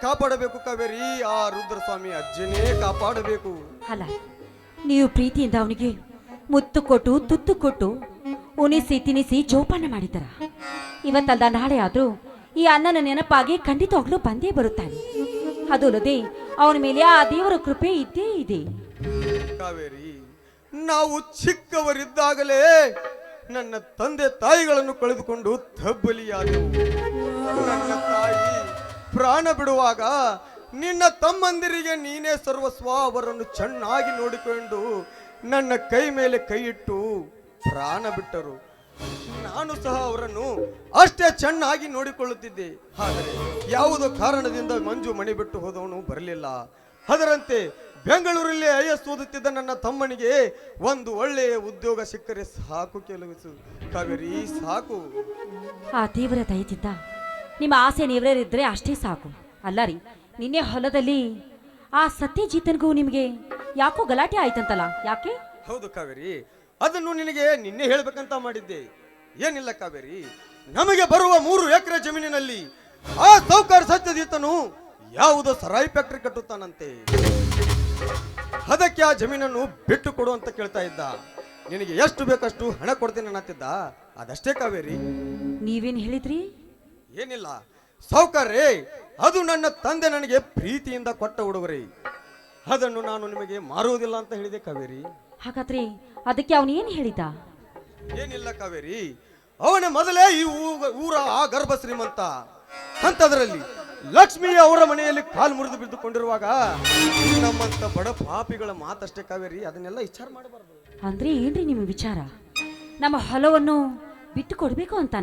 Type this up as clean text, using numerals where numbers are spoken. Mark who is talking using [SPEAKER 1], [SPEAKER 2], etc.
[SPEAKER 1] ಕಾಪಾಡಬೇಕು ಕಾವೇರಿ. ಆ ರುದ್ರಸ್ವಾಮಿ ಅಜ್ಜನೇ ಕಾಪಾಡಬೇಕು.
[SPEAKER 2] ಅಲ್ಲ, ನೀವು ಪ್ರೀತಿಯಿಂದ ಅವನಿಗೆ ಮುತ್ತು ಕೊಟ್ಟು ತುತ್ತು ಕೊಟ್ಟು ಉಣಿಸಿ ತಿನಿಸಿ ಜೋಪಾನ ಮಾಡಿದರ. ಇವತ್ತಲ್ದ ನಾಳೆ ಆದ್ರೂ ಈ ಅಣ್ಣನ ನೆನಪಾಗಿ ಖಂಡಿತವಾಗ್ಲೂ ಬಂದೇ ಬರುತ್ತಾನೆ. ಅದು ಅಲ್ಲದೆ ಅವನ ಮೇಲೆ ಆ ದೇವರ ಕೃಪೆ ಇದ್ದೇ ಇದೆ.
[SPEAKER 1] ಕಾವೇರಿ, ನಾವು ಚಿಕ್ಕವರಿದ್ದಾಗಲೇ ನನ್ನ ತಂದೆ ತಾಯಿಗಳನ್ನು ಕಳೆದುಕೊಂಡು ತಬ್ಬಲಿಯಾದೆವು. ನನ್ನ ತಾಯಿ ಪ್ರಾಣ ಬಿಡುವಾಗ ನಿನ್ನ ತಮ್ಮಂದಿರಿಗೆ ನೀನೇ ಸರ್ವಸ್ವ. ಅವರನ್ನು ಚೆನ್ನಾಗಿ ನೋಡಿಕೊಂಡು ನನ್ನ ಕೈ ಮೇಲೆ ಕೈ ಇಟ್ಟು ಪ್ರಾಣ ಬಿಟ್ಟರು. ನಾನು ಸಹ ಅವರನ್ನು ಅಷ್ಟೇ ಚೆನ್ನಾಗಿ ನೋಡಿಕೊಳ್ಳುತ್ತಿದ್ದೆ. ಆದರೆ ಯಾವುದೋ ಕಾರಣದಿಂದ ಮಂಜು ಮಣಿ ಬಿಟ್ಟು ಹೋದವನು ಬರಲಿಲ್ಲ. ಅದರಂತೆ ಬೆಂಗಳೂರಲ್ಲಿ ಐಎಸ್ ಓದುತ್ತಿದ್ದ ನನ್ನ ತಮ್ಮನಿಗೆ ಒಂದು ಒಳ್ಳೆಯ ಉದ್ಯೋಗ ಸಿಕ್ಕರೆ ಸಾಕು. ಕೆಲವು ಕಾವೇರಿ, ಸಾಕು.
[SPEAKER 2] ಆ ದೇವರ ದಯದಿಂದ ನಿಮ್ಮ ಆಸೆ ನೆರವೇರಿದ್ರೆ ಅಷ್ಟೇ ಸಾಕು. ಅಲ್ಲ ರೀ, ನಿನ್ನೆ ಹೊಲದಲ್ಲಿ ಆ ಸತ್ಯಜೀತನಿಗೂ ನಿಮಗೆ ಯಾಕೋ ಗಲಾಟೆ ಆಯ್ತಂತಲ್ಲ, ಯಾಕೆ?
[SPEAKER 1] ಹೌದು ಕಾವೇರಿ, ಅದನ್ನು ನಿನಗೆ ನಿನ್ನೆ ಹೇಳ್ಬೇಕಂತ ಮಾಡಿದ್ದೆ. ಏನಿಲ್ಲ ಕಾವೇರಿ, ನಮಗೆ ಬರುವ 3 ಎಕರೆ ಜಮೀನಿನಲ್ಲಿ ಆ ಸೌಕಾರ ಸತ್ಯಜೀತನು ಯಾವುದೋ ಸರಾಯಿ ಫ್ಯಾಕ್ಟರಿ ಕಟ್ಟುತ್ತಾನಂತೆ. ಅದಕ್ಕೆ ಆ ಜಮೀನನ್ನು ಬಿಟ್ಟು ಕೊಡು ಅಂತ ಕೇಳ್ತಾ ಇದ್ದ. ನಿನಗೆ ಎಷ್ಟು ಬೇಕಷ್ಟು ಹಣ ಕೊಡ್ತೀನಿ ಅನ್ನತ್ತಿದ್ದ. ಅದಷ್ಟೇ ಕಾವೇರಿ.
[SPEAKER 2] ನೀವೇನ್ ಹೇಳಿದ್ರಿ?
[SPEAKER 1] ಏನಿಲ್ಲ ಸೌಕರ್ಯ, ಅದು ನನ್ನ ತಂದೆ ನನಗೆ ಪ್ರೀತಿಯಿಂದ ಕೊಟ್ಟ ಉಡುಗೊರೆ. ಅದನ್ನು ನಾನು ನಿಮಗೆ ಮಾರುವುದಿಲ್ಲ ಅಂತ ಹೇಳಿದೆ ಕಾವೇರಿ.
[SPEAKER 2] ಹಾಗಾದ್ರೆ ಅದಕ್ಕೆ ಅವನು ಏನು ಹೇಳಿದ?
[SPEAKER 1] ಏನಿಲ್ಲ ಕಾವೇರಿ, ಅವನ ಮೊದಲೇ ಈ ಊರ ಆ ಗರ್ಭ ಶ್ರೀಮಂತ. ಅಂತದ್ರಲ್ಲಿ ಲಕ್ಷ್ಮಿ ಅವರ ಮನೆಯಲ್ಲಿ ಕಾಲು ಮುರಿದು ಬಿದ್ದುಕೊಂಡಿರುವಾಗ ನಮ್ಮಂತ ಬಡ ಪಾಪಿಗಳ ಮಾತಷ್ಟೇ ಕಾವೇರಿ. ಅದನ್ನೆಲ್ಲ ವಿಚಾರ ಮಾಡಬಾರ್ದು.
[SPEAKER 2] ಅಂದ್ರೆ ಏನ್ರಿ ನಿಮ್ಮ ವಿಚಾರ? ನಮ್ಮ ಹೊಲವನ್ನು ಬಿಟ್ಟು ಕೊಡ್ಬೇಕು ಅಂತಾನ?